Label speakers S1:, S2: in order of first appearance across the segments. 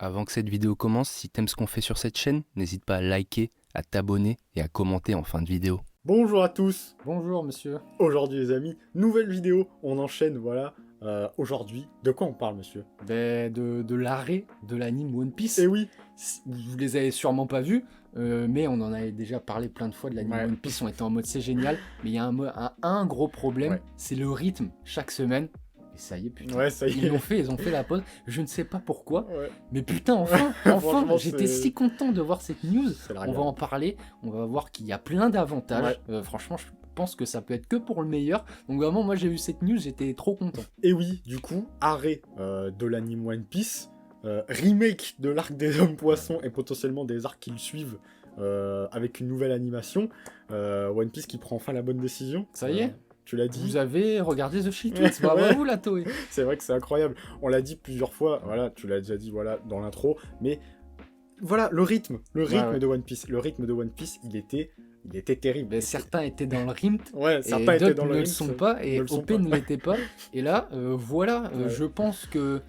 S1: Avant que cette vidéo commence, si t'aimes ce qu'on fait sur cette chaîne, n'hésite pas à liker, à t'abonner et à commenter en fin de vidéo.
S2: Bonjour à tous.
S3: Bonjour monsieur.
S2: Aujourd'hui les amis, nouvelle vidéo, on enchaîne, voilà. Aujourd'hui, de quoi on parle monsieur?
S3: De l'arrêt de l'anime One Piece.
S2: Eh oui.
S3: Vous les avez sûrement pas vus, mais on en avait déjà parlé plein de fois de l'anime
S2: Ouais.
S3: One Piece. On était en mode c'est génial, mais il y a un gros problème,
S2: Ouais.
S3: c'est le rythme chaque semaine. Et ça y est, putain.
S2: Ouais, ça y est.
S3: Ils ont fait la pause. Je ne sais pas pourquoi,
S2: Ouais.
S3: mais putain, enfin,
S2: Franchement,
S3: j'étais
S2: c'est-
S3: si content de voir cette news.
S2: C'est la
S3: On
S2: regarde.
S3: va en parler, on va voir qu'il y a plein d'avantages. Franchement, je pense que ça peut être que pour le meilleur. Donc vraiment, moi j'ai vu cette news, j'étais trop content.
S2: Et oui, du coup, arrêt de l'anime One Piece, remake de l'arc des hommes poissons et potentiellement des arcs qui le suivent avec une nouvelle animation. One Piece qui prend enfin la bonne décision.
S3: Ça y est.
S2: Tu l'as dit.
S3: Vous avez regardé The Shit
S2: Ouais.
S3: bravo la Toei.
S2: C'est vrai que c'est incroyable. On l'a dit plusieurs fois, voilà, tu l'as déjà dit voilà, dans l'intro, mais voilà, le rythme
S3: ouais.
S2: de One Piece. Le rythme de One Piece, il était terrible.
S3: Mais certains étaient dans le rythme,
S2: Ouais,
S3: et
S2: certains étaient
S3: d'autres
S2: dans le
S3: ne le
S2: rythme.
S3: sont pas, et
S2: ne le sont
S3: OP
S2: pas.
S3: ne l'était pas. Et là, voilà,
S2: Ouais.
S3: je pense que,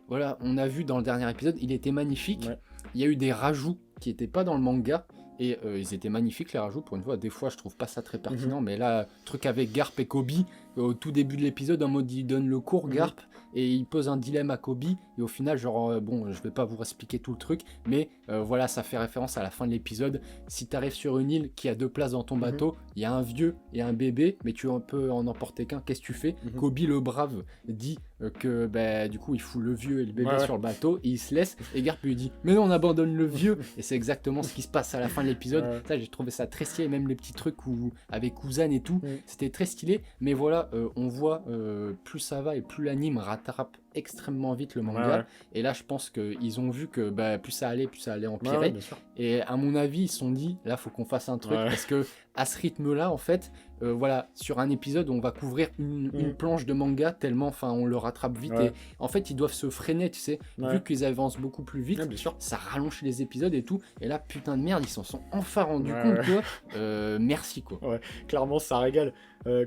S3: voilà, on a vu dans le dernier épisode, il était magnifique.
S2: Ouais.
S3: Il y a eu des rajouts qui n'étaient pas dans le manga, et ils étaient magnifiques les rajouts, pour une fois. Des fois, je trouve pas ça très pertinent, mais là, truc avec Garp et Kobe, au tout début de l'épisode, en mode il donne le cours, Garp, et il pose un dilemme à Kobe, et au final, genre, bon, je vais pas vous expliquer tout le truc, mais voilà, ça fait référence à la fin de l'épisode. Si tu arrives sur une île qui a 2 places dans ton bateau, il y a un vieux et un bébé, mais tu peux en emporter qu'un, qu'est-ce que tu fais? Kobe le brave dit que bah, du coup il fout le vieux et le bébé sur le bateau, et il se laisse, et Garp lui dit mais non, on abandonne le vieux, et c'est exactement ce qui se passe à la fin de l'épisode. Ça, j'ai trouvé ça très stylé, même les petits trucs avec Kuzan et tout, c'était très stylé. Mais voilà, on voit plus ça va et plus l'anime rattrape extrêmement vite le manga. Et là, je pense qu'ils ont vu que bah, plus ça allait empirer. Et à mon avis, ils se sont dit là, faut qu'on fasse un truc, parce que à ce rythme-là, en fait, voilà, sur un épisode, on va couvrir une planche de manga tellement, enfin, on le rattrape vite. Et en fait, ils doivent se freiner, tu sais, vu qu'ils avancent beaucoup plus vite. Ça rallonge les épisodes et tout. Et là, putain de merde, ils s'en sont enfin rendus compte, quoi. Merci, quoi.
S2: Ouais, clairement, ça régale.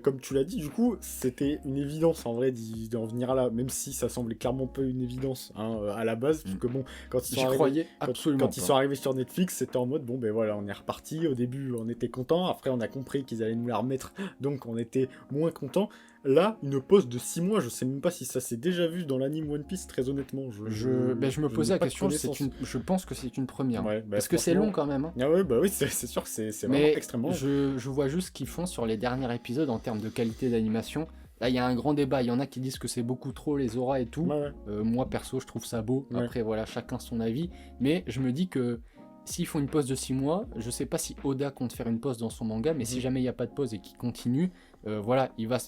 S2: Comme tu l'as dit, du coup, c'était une évidence en vrai d'en venir là, même si ça semblait clairement pas une évidence à la base, parce que bon, quand ils sont arrivés sur Netflix, c'était en mode bon, ben voilà, on est reparti. Au début, on était content. Après, on a compris qu'ils allaient nous la remettre, donc on était moins content. Là, une pause de 6 mois, je sais même pas si ça s'est déjà vu dans l'anime One Piece, très honnêtement.
S3: Je me posais la question, je pense que c'est une première. Parce que c'est long quand même. Hein.
S2: Ah ouais, bah oui, c'est sûr que c'est vraiment extrêmement long.
S3: Je vois juste ce qu'ils font sur les derniers épisodes en termes de qualité d'animation. Là, il y a un grand débat. Il y en a qui disent que c'est beaucoup trop les auras et tout. Moi, perso, je trouve ça beau. Après, voilà, chacun son avis. Mais je me dis que s'ils font une pause de 6 mois, je sais pas si Oda compte faire une pause dans son manga, mais si jamais il n'y a pas de pause et qu'il continue, voilà, il va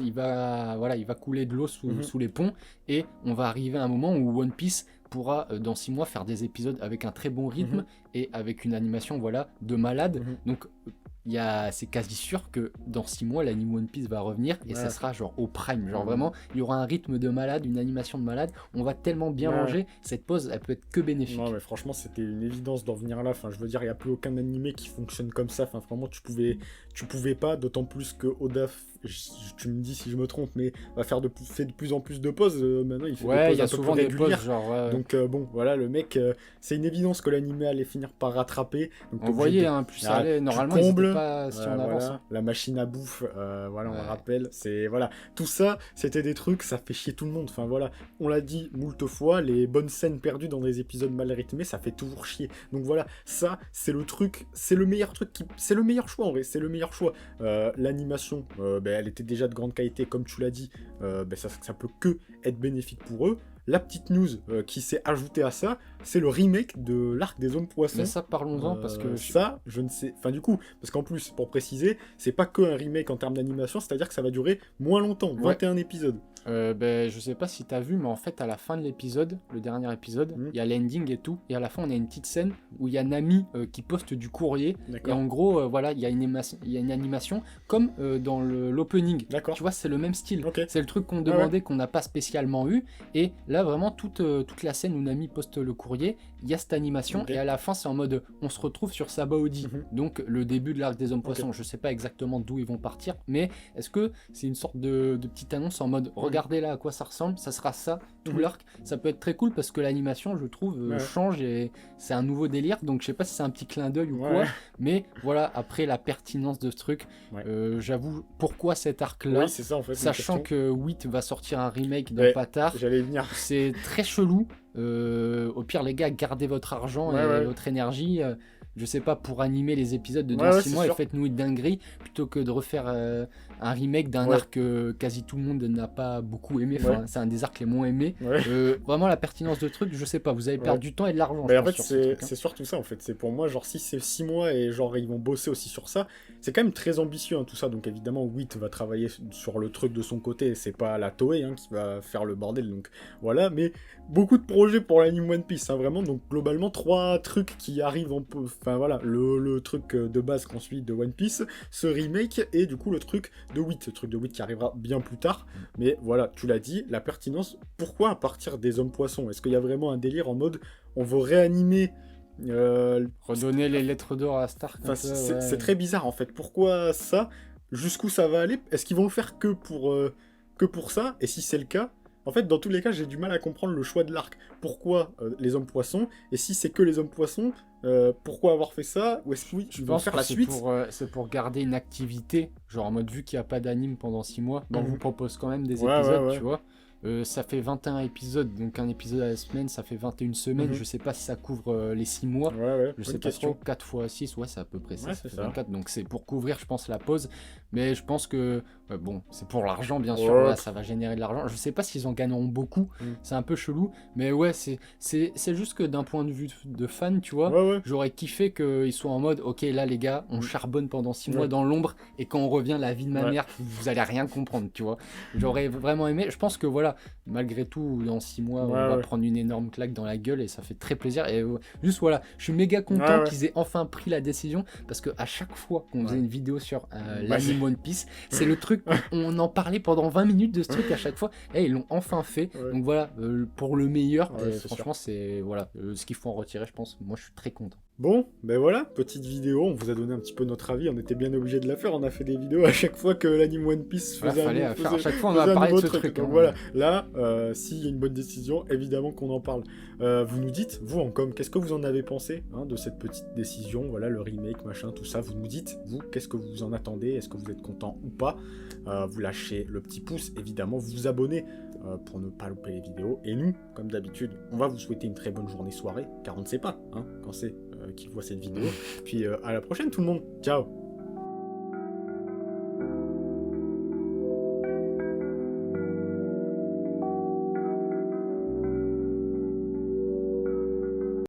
S3: couler de l'eau sous les ponts, et on va arriver à un moment où One Piece pourra dans 6 mois faire des épisodes avec un très bon rythme et avec une animation voilà de malade. Donc c'est quasi sûr que dans 6 mois l'anime One Piece va revenir, et ça sera genre au prime, genre vraiment il y aura un rythme de malade, une animation de malade, on va tellement bien manger, cette pause elle peut être que bénéfique.
S2: Non mais franchement c'était une évidence d'en venir là, enfin je veux dire il n'y a plus aucun animé qui fonctionne comme ça, enfin vraiment tu pouvais pas, d'autant plus que Oda, tu me dis si je me trompe, mais va fait de plus en plus de pauses, maintenant il fait des pauses
S3: y a
S2: un peu
S3: souvent
S2: plus
S3: des
S2: régulières.
S3: pauses genre
S2: donc bon voilà, le mec c'est une évidence que l'animé allait finir par rattraper, donc
S3: on voyait plus ça allait, normalement ils étaient pas si on avance.
S2: Voilà, la machine à bouffe, voilà, on le rappelle, c'est voilà, tout ça, c'était des trucs, ça fait chier tout le monde. Enfin voilà, on l'a dit moult fois, les bonnes scènes perdues dans des épisodes mal rythmés, ça fait toujours chier. Donc voilà, ça, c'est le truc, c'est le meilleur truc, c'est le meilleur choix en vrai, c'est le meilleur choix. L'animation, elle était déjà de grande qualité, comme tu l'as dit, ça peut que être bénéfique pour eux. La petite news qui s'est ajoutée à ça, c'est le remake de l'arc des hommes poissons.
S3: Mais ça, parlons-en, parce que...
S2: Ça, je ne sais... Enfin, du coup, parce qu'en plus, pour préciser, c'est pas que un remake en termes d'animation, c'est-à-dire que ça va durer moins longtemps, 21 épisodes.
S3: Je sais pas si t'as vu, mais en fait, à la fin de l'épisode, le dernier épisode, il y a l'ending et tout, et à la fin, on a une petite scène où il y a Nami qui poste du courrier, et en gros, voilà, il y a une animation, comme dans l'opening.
S2: D'accord.
S3: Tu vois, c'est le même style.
S2: Okay.
S3: C'est le truc qu'on demandait, qu'on n'a pas spécialement eu, et Là, vraiment, toute la scène où Nami poste le courrier, il y a cette animation, et à la fin, c'est en mode, on se retrouve sur Sabaody, donc le début de l'arc des hommes poissons. Je sais pas exactement d'où ils vont partir, mais est-ce que c'est une sorte de petite annonce en mode, regardez là à quoi ça ressemble, ça sera ça, tout l'arc. Ça peut être très cool, parce que l'animation, je trouve, change, et c'est un nouveau délire, donc je sais pas si c'est un petit clin d'œil ou quoi, mais voilà, après la pertinence de ce truc, j'avoue, pourquoi cet arc-là,
S2: c'est ça, en fait,
S3: sachant que Wit va sortir un remake d'un Patard,
S2: j'allais venir.
S3: C'est très chelou. Au pire, les gars, gardez votre argent et votre énergie. Je sais pas, pour animer les épisodes de dans 6 mois, et faites-nous une dinguerie plutôt que de refaire un remake d'un arc que quasi tout le monde n'a pas beaucoup aimé. Enfin, c'est un des arcs les moins aimés. Vraiment, la pertinence de truc, je sais pas, vous allez perdre du temps et de l'argent.
S2: Mais en fait, c'est surtout ça. En fait, c'est pour moi, genre, si c'est 6 mois et genre ils vont bosser aussi sur ça, c'est quand même très ambitieux, hein, tout ça. Donc évidemment, Wit va travailler sur le truc de son côté. C'est pas la Toei qui va faire le bordel. Donc voilà, mais beaucoup de projets pour l'anime One Piece, hein, vraiment. Donc globalement, 3 trucs qui arrivent en peu. Enfin voilà, le truc de base qu'on suit de One Piece, ce remake et du coup le truc de Wit, le truc de Wit qui arrivera bien plus tard. Mais voilà, tu l'as dit, la pertinence, pourquoi à partir des hommes poissons? Est-ce qu'il y a vraiment un délire en mode on veut réanimer
S3: redonner les lettres d'or à Stark?
S2: C'est très bizarre en fait. Pourquoi ça? Jusqu'où ça va aller? Est-ce qu'ils vont le faire que pour ça? Et si c'est le cas, en fait, dans tous les cas, j'ai du mal à comprendre le choix de l'arc. Pourquoi les hommes poissons? Et si c'est que les hommes poissons, pourquoi avoir fait ça? Ou est-ce qu'ils vont faire la suite?
S3: C'est pour garder une activité, genre en mode, vu qu'il n'y a pas d'anime pendant 6 mois, on vous propose quand même des épisodes, tu vois. Ça fait 21 épisodes, donc un épisode à la semaine, ça fait 21 semaines. Je sais pas si ça couvre les 6 mois. Je sais pas trop. 4 fois 6, c'est à peu près ça. Ça fait 24, donc c'est pour couvrir, je pense, la pause. Mais je pense que, bon, c'est pour l'argent, bien sûr. Là, ça va générer de l'argent. Je sais pas s'ils en gagneront beaucoup. C'est un peu chelou. Mais ouais, c'est juste que d'un point de vue de fan, tu vois, j'aurais kiffé qu'ils soient en mode, ok, là, les gars, on charbonne pendant 6 mois dans l'ombre. Et quand on revient, la vie de ma mère, vous allez rien comprendre, tu vois. J'aurais vraiment aimé. Je pense que voilà. Malgré tout, dans 6 mois, on va prendre une énorme claque dans la gueule et ça fait très plaisir. Et juste voilà, je suis méga content qu'ils aient enfin pris la décision, parce que à chaque fois qu'on faisait une vidéo sur l'anime One Piece, c'est le truc, on en parlait pendant 20 minutes de ce truc à chaque fois, et ils l'ont enfin fait. Donc voilà, pour le meilleur, franchement, c'est voilà, ce qu'il faut en retirer, je pense. Moi, je suis très content.
S2: Bon, ben voilà, petite vidéo, on vous a donné un petit peu notre avis, on était bien obligé de la faire, on a fait des vidéos à chaque fois que l'anime One Piece faisait
S3: à chaque fois on a parlé de ce truc.
S2: Donc voilà, là, s'il y a une bonne décision, évidemment qu'on en parle. Vous nous dites, vous en com, qu'est-ce que vous en avez pensé de cette petite décision, voilà, le remake, machin, tout ça, vous nous dites, vous, qu'est-ce que vous en attendez, est-ce que vous êtes content ou pas? Vous lâchez le petit pouce, évidemment, vous vous abonnez pour ne pas louper les vidéos, et nous, comme d'habitude, on va vous souhaiter une très bonne journée, soirée, car on ne sait pas quand c'est qui voit cette vidéo. Puis à la prochaine tout le monde, ciao.